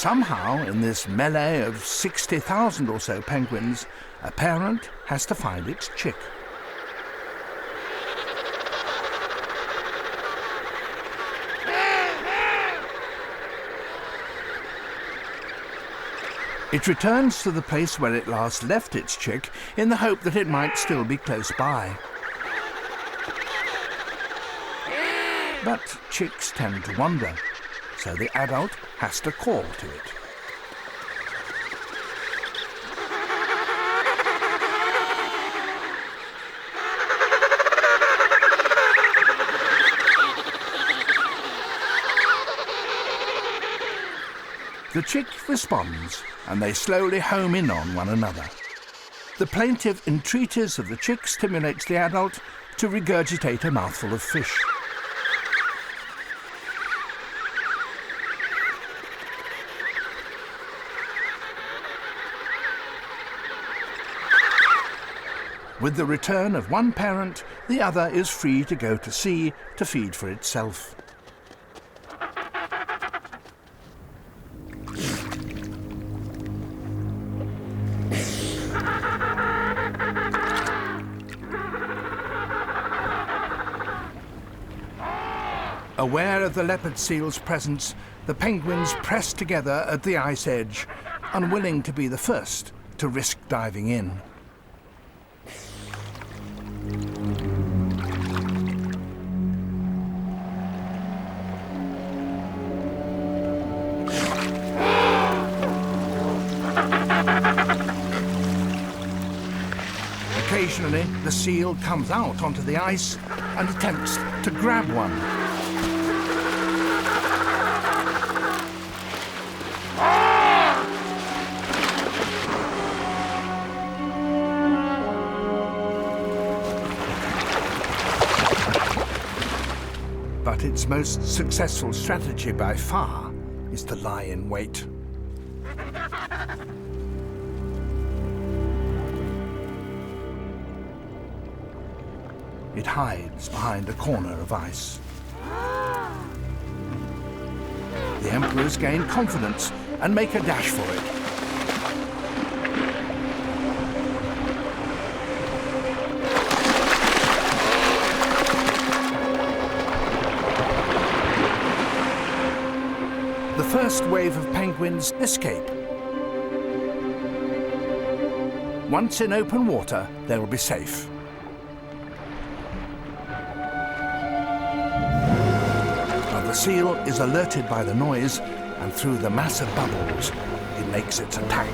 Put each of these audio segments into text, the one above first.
somehow, in this melee of 60,000 or so penguins, a parent has to find its chick. It returns to the place where it last left its chick in the hope that it might still be close by. But chicks tend to wander, so the adult has to call to it. The chick responds, and they slowly home in on one another. The plaintive entreaties of the chick stimulates the adult to regurgitate a mouthful of fish. With the return of one parent, the other is free to go to sea to feed for itself. Aware of the leopard seal's presence, the penguins press together at the ice edge, unwilling to be the first to risk diving in. Occasionally, the seal comes out onto the ice and attempts to grab one. But its most successful strategy by far is to lie in wait. It hides behind a corner of ice. The emperors gain confidence and make a dash for it. The first wave of penguins escape. Once in open water, they will be safe. But the seal is alerted by the noise, and through the mass of bubbles, it makes its attack.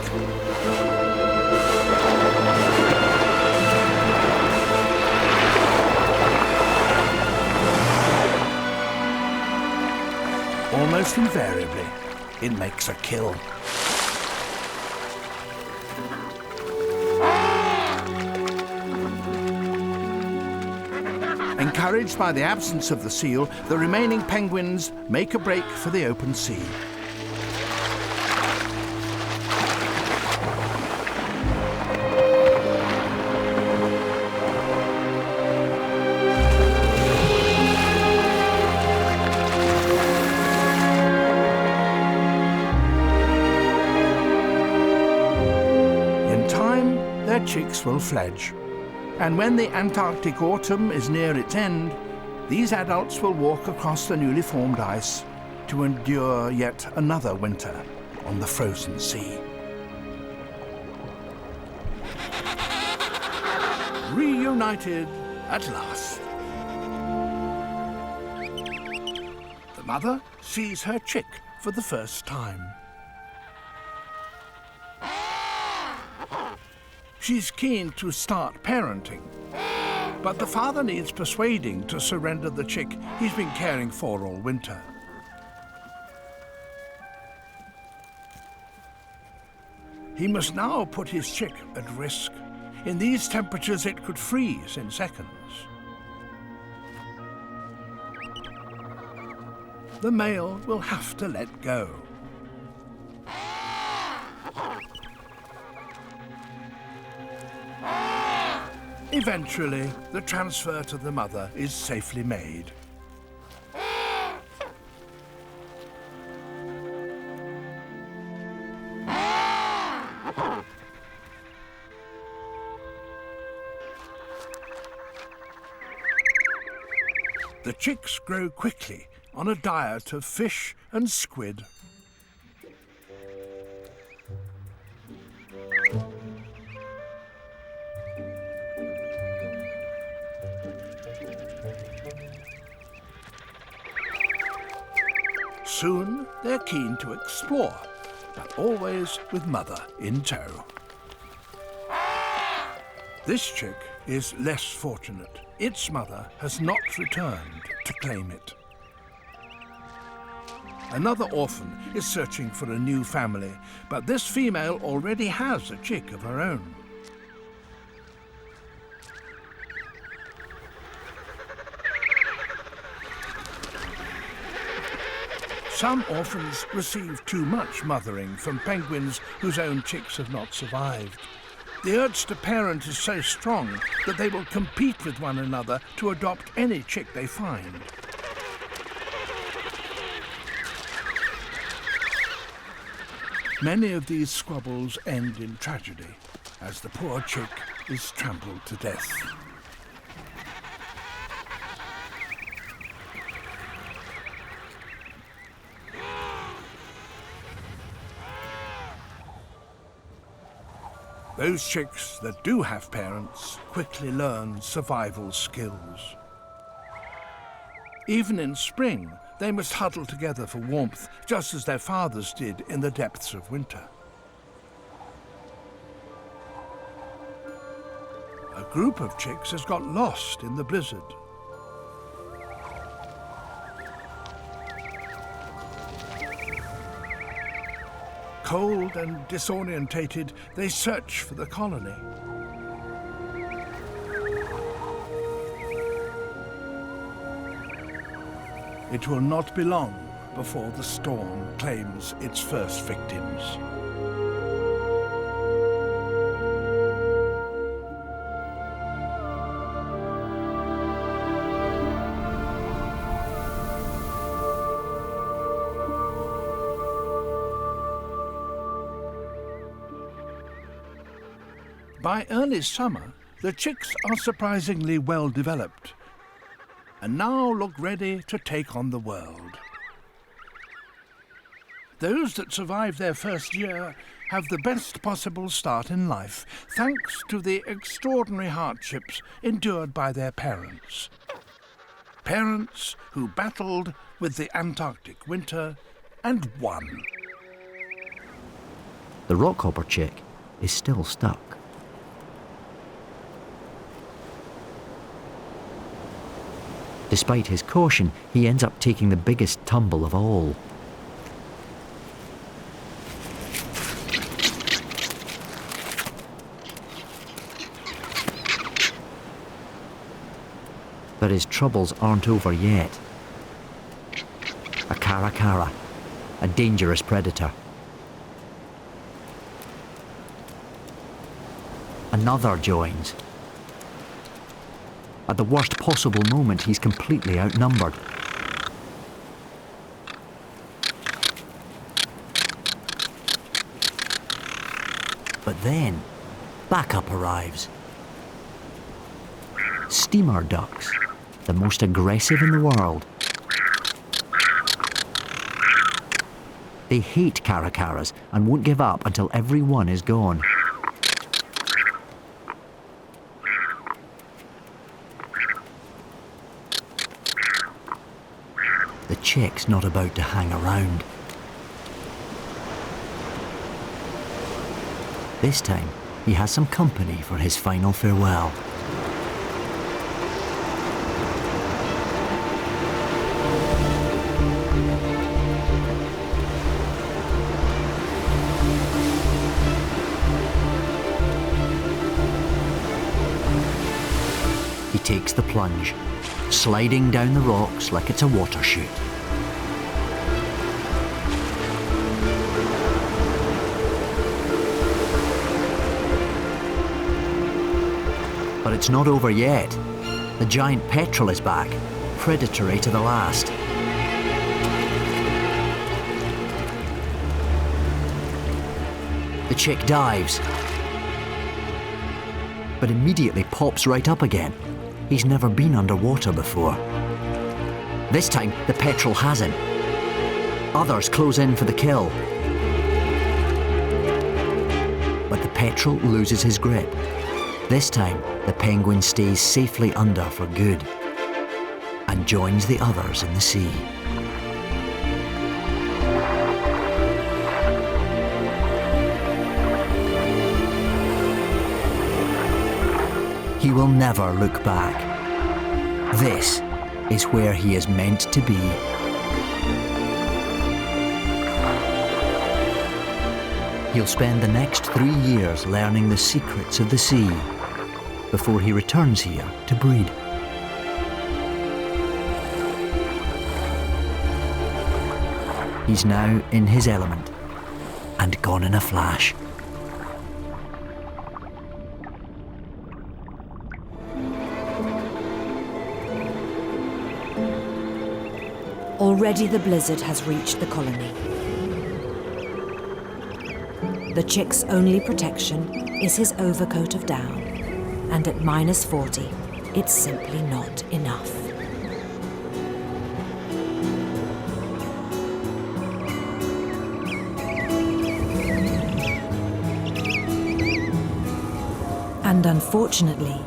Almost invariably, it makes a kill. Encouraged by the absence of the seal, the remaining penguins make a break for the open sea. Their chicks will fledge, and when the Antarctic autumn is near its end, these adults will walk across the newly formed ice to endure yet another winter on the frozen sea. Reunited at last. The mother sees her chick for the first time. She's keen to start parenting, but the father needs persuading to surrender the chick he's been caring for all winter. He must now put his chick at risk. In these temperatures, it could freeze in seconds. The male will have to let go. Eventually, the transfer to the mother is safely made. The chicks grow quickly on a diet of fish and squid. Soon they're keen to explore, but always with Mother in tow. This chick is less fortunate. Its mother has not returned to claim it. Another orphan is searching for a new family, but this female already has a chick of her own. Some orphans receive too much mothering from penguins whose own chicks have not survived. The urge to parent is so strong that they will compete with one another to adopt any chick they find. Many of these squabbles end in tragedy, as the poor chick is trampled to death. Those chicks that do have parents quickly learn survival skills. Even in spring, they must huddle together for warmth, just as their fathers did in the depths of winter. A group of chicks has got lost in the blizzard. Cold and disorientated, they search for the colony. It will not be long before the storm claims its first victims. By early summer, the chicks are surprisingly well developed, and now look ready to take on the world. Those that survive their first year have the best possible start in life, thanks to the extraordinary hardships endured by their parents. Parents who battled with the Antarctic winter and won. The rockhopper chick is still stuck. Despite his caution, he ends up taking the biggest tumble of all. But his troubles aren't over yet. A caracara, a dangerous predator. Another joins. At the worst possible moment, he's completely outnumbered. But then, backup arrives. Steamer ducks, the most aggressive in the world. They hate caracaras and won't give up until every one is gone. The chick's not about to hang around. This time, he has some company for his final farewell. He takes the plunge, sliding down the rocks like it's a water chute. But it's not over yet. The giant petrel is back, predatory to the last. The chick dives, but immediately pops right up again. He's never been underwater before. This time, the petrel has him. Others close in for the kill. But the petrel loses his grip. This time, the penguin stays safely under for good and joins the others in the sea. He will never look back. This is where he is meant to be. He'll spend the next 3 years learning the secrets of the sea before he returns here to breed. He's now in his element and gone in a flash. Already the blizzard has reached the colony. The chick's only protection is his overcoat of down, and at -40, it's simply not enough. And unfortunately,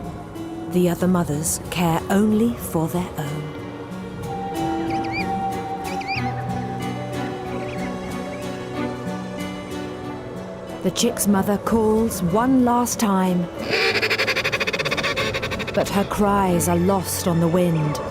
the other mothers care only for their own. The chick's mother calls one last time, but her cries are lost on the wind.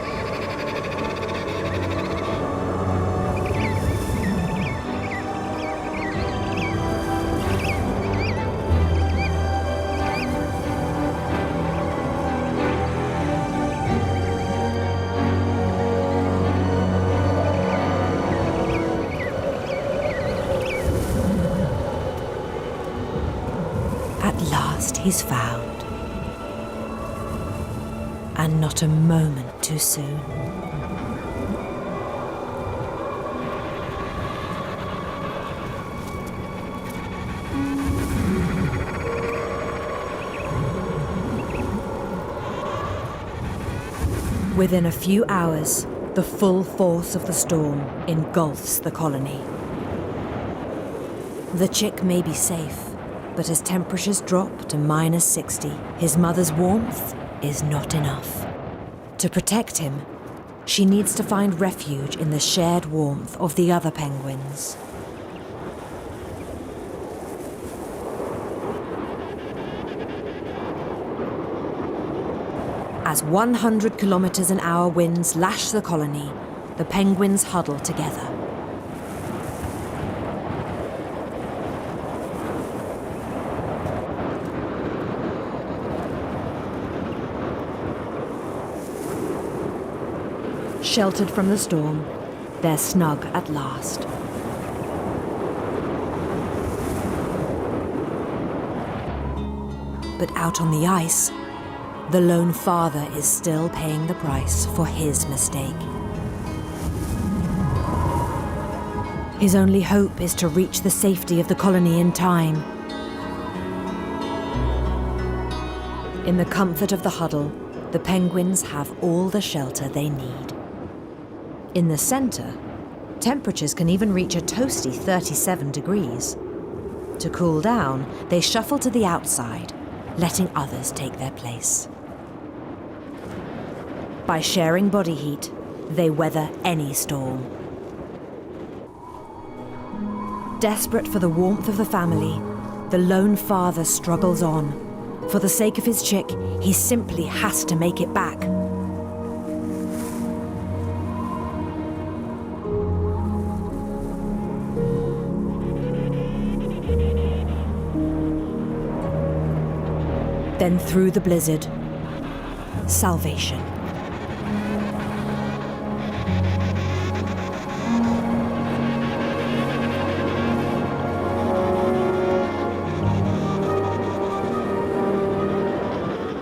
At last he's found, and not a moment too soon. Within a few hours, the full force of the storm engulfs the colony. The chick may be safe, but as temperatures drop to -60, his mother's warmth is not enough. To protect him, she needs to find refuge in the shared warmth of the other penguins. As 100 kilometers an hour winds lash the colony, the penguins huddle together. Sheltered from the storm, they're snug at last. But out on the ice, the lone father is still paying the price for his mistake. His only hope is to reach the safety of the colony in time. In the comfort of the huddle, the penguins have all the shelter they need. In the center, temperatures can even reach a toasty 37 degrees. To cool down, they shuffle to the outside, letting others take their place. By sharing body heat, they weather any storm. Desperate for the warmth of the family, the lone father struggles on. For the sake of his chick, he simply has to make it back. Then through the blizzard, salvation.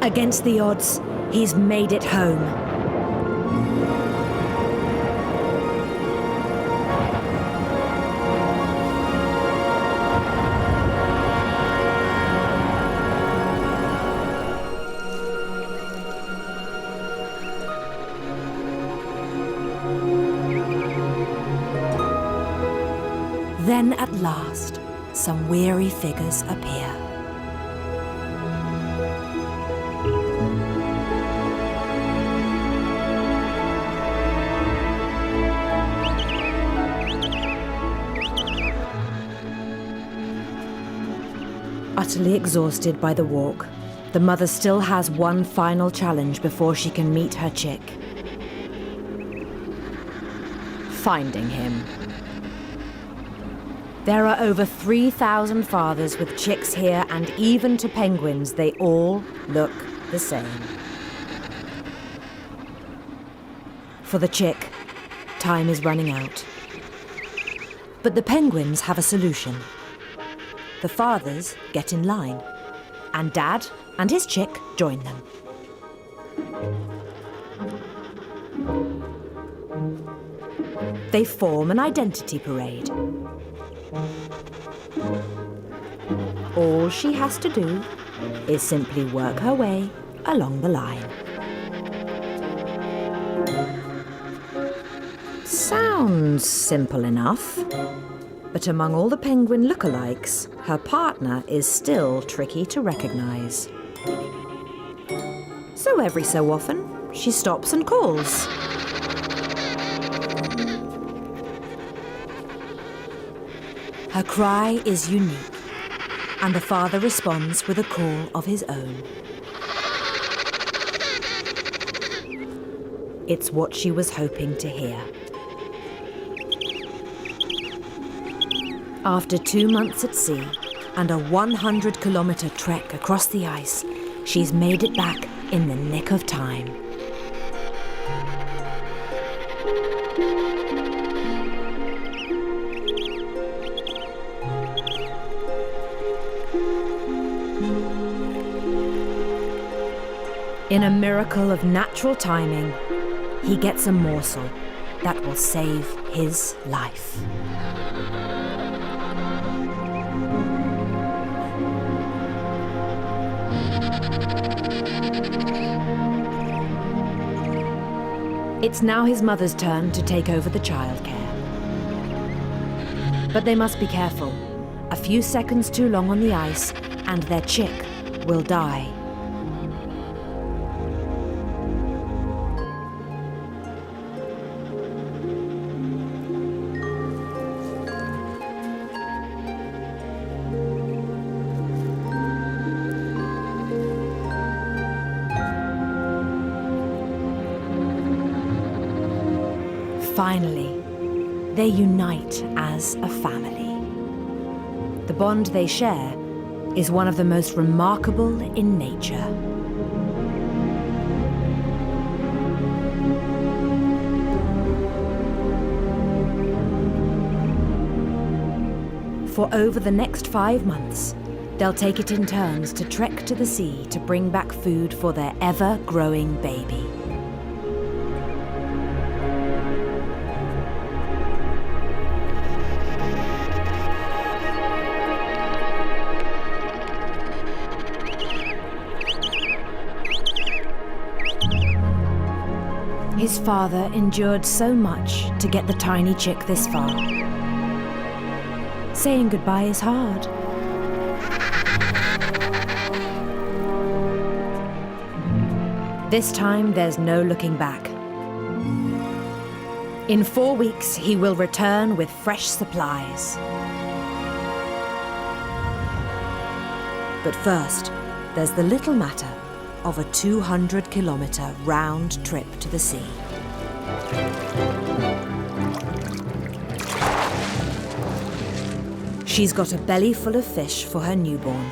Against the odds, he's made it home. Then at last, some weary figures appear. Utterly exhausted by the walk, the mother still has one final challenge before she can meet her chick. Finding him. There are over 3,000 fathers with chicks here, and even to penguins, they all look the same. For the chick, time is running out. But the penguins have a solution. The fathers get in line, and Dad and his chick join them. They form an identity parade. All she has to do is simply work her way along the line. Sounds simple enough, but among all the penguin lookalikes, her partner is still tricky to recognize. So every so often, she stops and calls. Her cry is unique, and the father responds with a call of his own. It's what she was hoping to hear. After 2 months at sea and a 100-kilometer trek across the ice, she's made it back in the nick of time. In a miracle of natural timing, he gets a morsel that will save his life. It's now his mother's turn to take over the childcare. But they must be careful. A few seconds too long on the ice, and their chick will die. Finally, they unite as a family. The bond they share is one of the most remarkable in nature. For over the next 5 months, they'll take it in turns to trek to the sea to bring back food for their ever-growing baby. His father endured so much to get the tiny chick this far. Saying goodbye is hard. This time, there's no looking back. In 4 weeks, he will return with fresh supplies. But first, there's the little matter of a 200-kilometer round trip to the sea. She's got a belly full of fish for her newborn,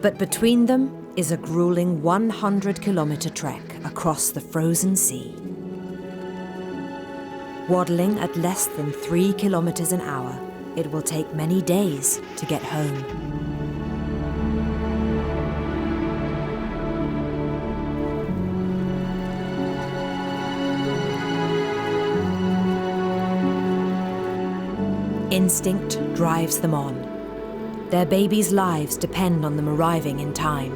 but between them is a grueling 100-kilometer trek across the frozen sea. Waddling at less than 3 kilometers an hour, it will take many days to get home. Instinct drives them on. Their babies' lives depend on them arriving in time.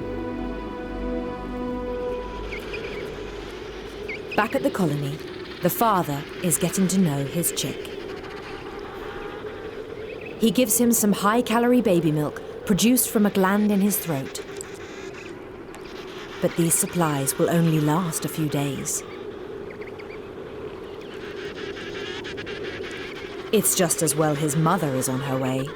Back at the colony, the father is getting to know his chick. He gives him some high-calorie baby milk produced from a gland in his throat. But these supplies will only last a few days. It's just as well his mother is on her way.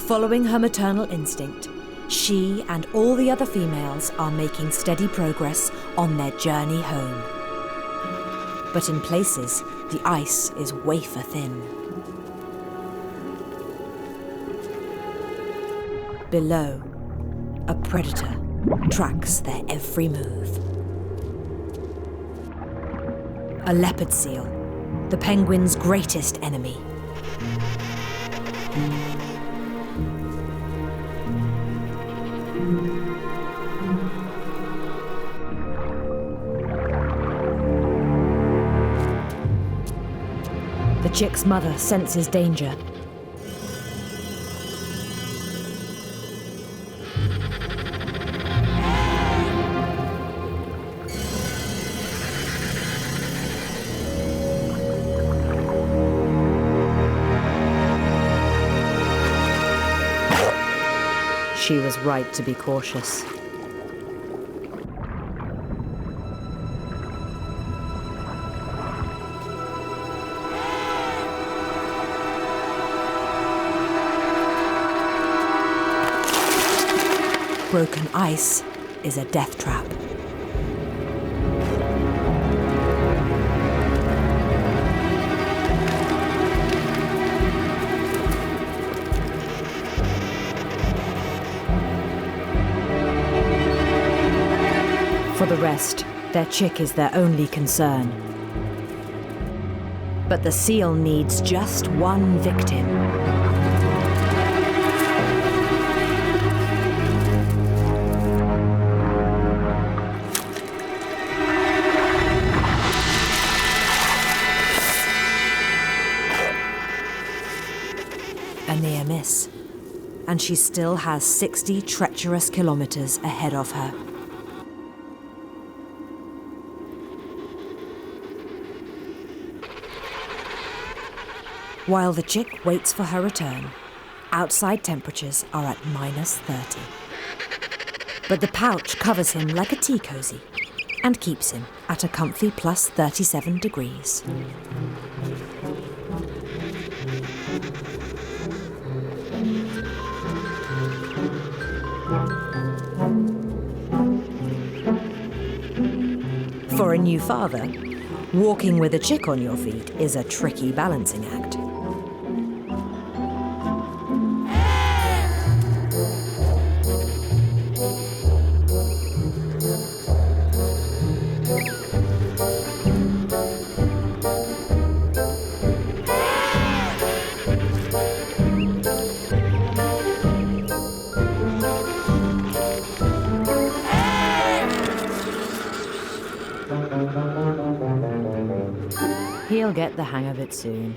Following her maternal instinct, she and all the other females are making steady progress on their journey home. But in places, the ice is wafer thin. Below, a predator tracks their every move. A leopard seal, the penguin's greatest enemy. The chick's mother senses danger. She was right to be cautious. Broken ice is a death trap. For the rest, their chick is their only concern. But the seal needs just one victim. A near miss, and she still has 60 treacherous kilometers ahead of her. While the chick waits for her return, outside temperatures are at -30. But the pouch covers him like a tea cozy and keeps him at a comfy +37 degrees. For a new father, walking with a chick on your feet is a tricky balancing act. He'll get the hang of it soon.